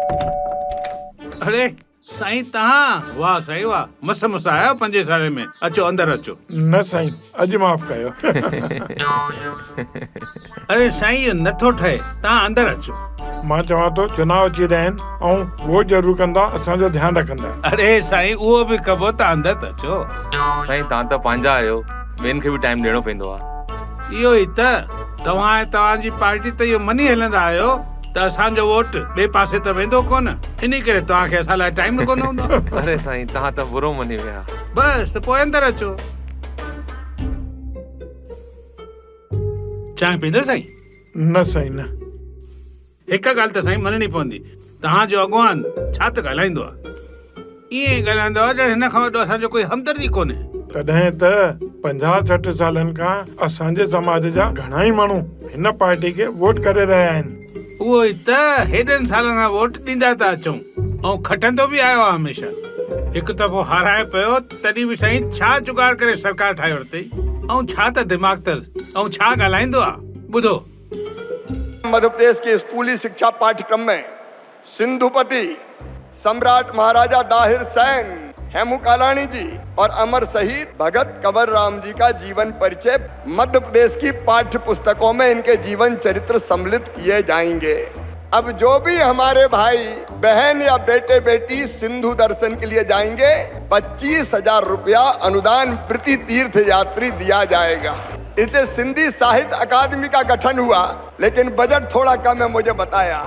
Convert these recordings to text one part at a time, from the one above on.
अरे साईं तहां, वाह साईं वाह, मस आया 5 साल में। अचो अंदर अचो। न साईं, अॼु माफ़ कयो। अरे साईं इहो नथो ठहे, तहां अंदर अचो। मां चवां थो चुनाव अची रहिया आहिनि ऐं वोट ज़रूर कंदा, असांजो ध्यानु रखंदा। अरे साईं उहो बि कबो त अंदर त अचो। साईं तव्हां त पंहिंजा आहियो, ॿियनि खे बि टाइम ॾियणो पवंदो आहे। इहो ई त, तव्हां ऐं तव्हांजी पार्टी त इहो मनी हलंदा आहियो त असांजो वोट ॿिए पासे त वेंदो कोन, इन करे तव्हांखे असां लाइ टाइम कोन हूंदो। अरे साईं तव्हां त बुरो मनी विया। बस त पोइ अंदर अचो। चांहि पींदो साईं? न साईं न। हिकु ॻाल्हि त साईं मञणी पवंदी, तव्हांजो अॻवान छा त ॻाल्हाईंदो आहे, ईअं ॻाल्हाईंदो आहे ॼण हिन खां वॾो असांजो कोई हमदर्दी कोन्हे। तॾहिं त 50-60 सालनि खां असांजे समाज जा घणा ई माण्हू हिन पार्टी खे वोट करे रहिया आहिनि। उहो ई त, हेॾनि सालनि खां वोट ॾींदा था अचूं ऐं खटंदो बि आयो आहे हमेशह। हिकु दफ़ो हाराए पियो तॾहिं बि साईं छा जुगाड़ करे सरकार ठाहे वरितई, ऐं छा त दिमाग़ अथसि ऐं छा ॻाल्हाईंदो आहे। ॿुधो, मध्य प्रदेश के स्कूली शिक्षा पाठ्यक्रम में सिंधुपति सम्राट महाराजा दाहिर सैन, हेमू कालाणी जी और अमर शहीद भगत कंवर राम जी का जीवन परिचय मध्य प्रदेश की पाठ्य पुस्तकों में इनके जीवन चरित्र सम्मिलित किए जाएंगे। अब जो भी हमारे भाई बहन या बेटे बेटी सिंधु दर्शन के लिए जाएंगे, 25,000 रुपया अनुदान प्रति तीर्थ यात्री दिया जाएगा। इसे सिंधी साहित्य अकादमी का गठन हुआ, लेकिन बजट थोड़ा कम है मुझे बताया,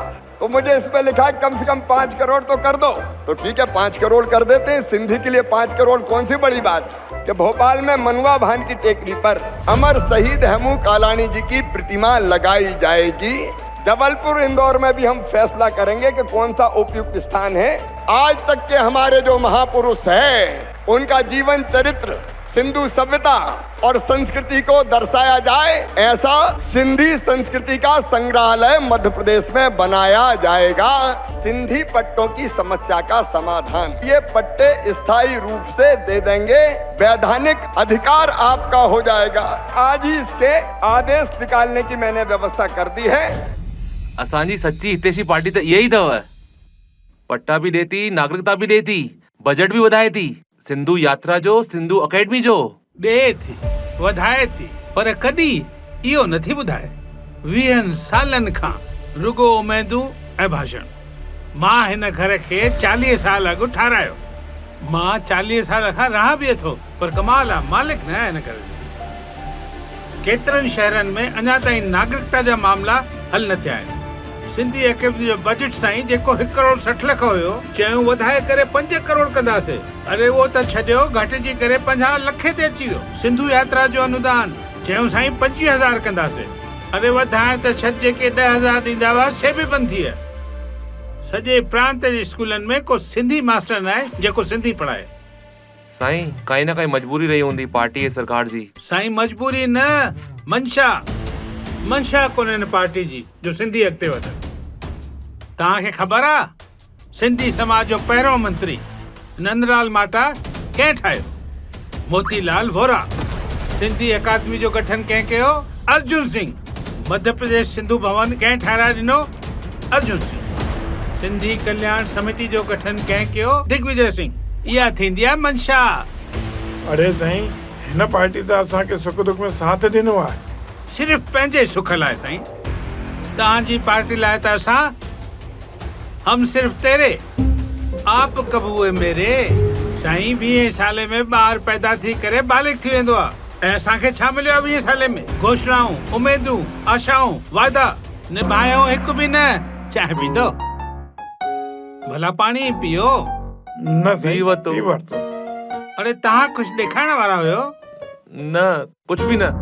तो मुझे इसमें लिखा है कम से कम 5 करोड़ तो कर दो। तो ठीक है 5 करोड़ कर देते हैं। सिंधी के लिए 5 करोड़ कौन सी बड़ी बात कि भोपाल में मनुआ भान की टेकरी पर अमर शहीद हेमू कालाणी जी की प्रतिमा लगाई जाएगी। जबलपुर इंदौर में भी हम फैसला करेंगे कि कौन सा उपयुक्त स्थान है। आज तक के हमारे जो महापुरुष हैं उनका जीवन चरित्र, सिंधु सभ्यता और संस्कृति को दर्शाया जाए, ऐसा सिंधी संस्कृति का संग्रहालय मध्य प्रदेश में बनाया जाएगा। सिंधी पट्टों की समस्या का समाधान, ये पट्टे स्थायी रूप से दे देंगे, वैधानिक अधिकार आपका हो जाएगा। आज ही इसके आदेश निकालने की मैंने व्यवस्था कर दी है। असांजी सच्ची हितेशी पार्टी त इहा ई अथव, पट्टा भी देती, नागरिकता भी देती, बजट भी वधाए थी, सिंधु यात्रा जो, सिंधु अकेडमी जो ॾे थी, वधाए थी, पर कॾहिं इहो नथी ॿुधाए। 20 सालनि खां रुगो उमेदूं ऐं भाषण। मां हिन घर खे 40 साल अॻु ठारायो, मां 40 साल खां रहां बि थो, पर कमाल आहे मालिक न आहे हिन घर जो। केतिरनि शहरनि में अञा ताईं नागरिकता जा मामला हल न थिया आहिनि। सिंधी अकेडमी जो बजट साईं जेको 1 करोड़ 60 लख हुयो, चयूं वधाए करे 5 करोड़ कंदासीं। अरे वो त छॾियो, घटिजी करे 50 लख ते अची वियो। सिंधु यात्रा जो अनुदान चयूं साईं 25,000 कंदासीं। अरे वधाए त छॾ, जेके 10,000 ॾींदा हुआ से बि बंदि थी विया। सॼे प्रांत जे स्कूलनि में को सिंधी मास्टर न आहे जेको सिंधी पढ़ाए। साईं काई न काई मजबूरी रही हूंदी पार्टी ऐं सरकार जी। साईं मजबूरी न, मंशा कोन्हे हिन पार्टी जी जो सिंधी अॻिते वधनि। तव्हांखे ख़बर आहे, सिंधी समाज जो पहिरों मंत्री नंदलाल माटा कंहिं ठाहियो? मोतीलाल वोरा। सिंधी अकादमी जो गठन कंहिं कयो? अर्जुन सिंह। मध्य प्रदेश सिंधु भवन कंहिं ठाराए ॾिनो? अर्जुन सिंह। सिंधी कल्याण समिति जो गठन कंहिं कयो? दिग्विजय सिंह। इहा थींदी आहे मंशा। अरे साईं, हिन पार्टी त असांखे सुख दुख में साथ ॾिनो आहे। सिर्फ़ पंहिंजे सुख लाइ साईं। तव्हांजी पार्टी लाइ त असां हम सिर्फ तेरे आप कबूए मेरे। साईं 20 साले में ॿार पैदा थी करे बालिग थी वेंदो आहे, ऐं असांखे छा मिलियो आहे 20 साले में? घोषणाऊं, उमेदूं, आशाऊं, वादा निभायूं हिकु बि न। चांहि पींदो? भला पाणी पियो। न पी वरितो। अरे तव्हां कुझु ॾेखारण वारा हुयो? न, कुछ भी न।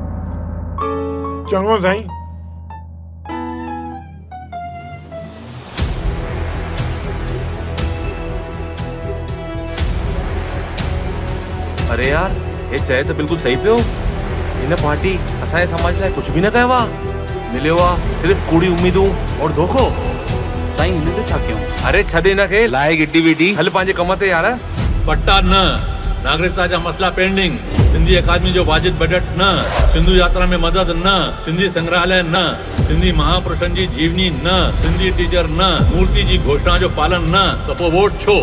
चङो साईं। अरे यार, ये चए तो बिल्कुल सही पियो। इन पार्टी असांजे समाज लाइ कुछ भी न कयो आहे। मिलियो आहे सिर्फ़ कूड़ी उम्मीदूं और धोखो। साईं हिन जो छा कयूं? अरे छॾ हिनखे, लाए गिड्डी विडी, हल पंहिंजे कम ते यार। पट्टा न, नागरिकता जा मसला पेंडिंग। सिंधी अकादमी जो वाजिद बजट न, सिंधु यात्रा में मदद न, सिंधी संग्रहालय न, सिंधी महापुरुषनि जी जीवनी न, सिंधी टीचर न, मूर्ति जी घोषणा जो पालन न, तो पोइ वोट छो?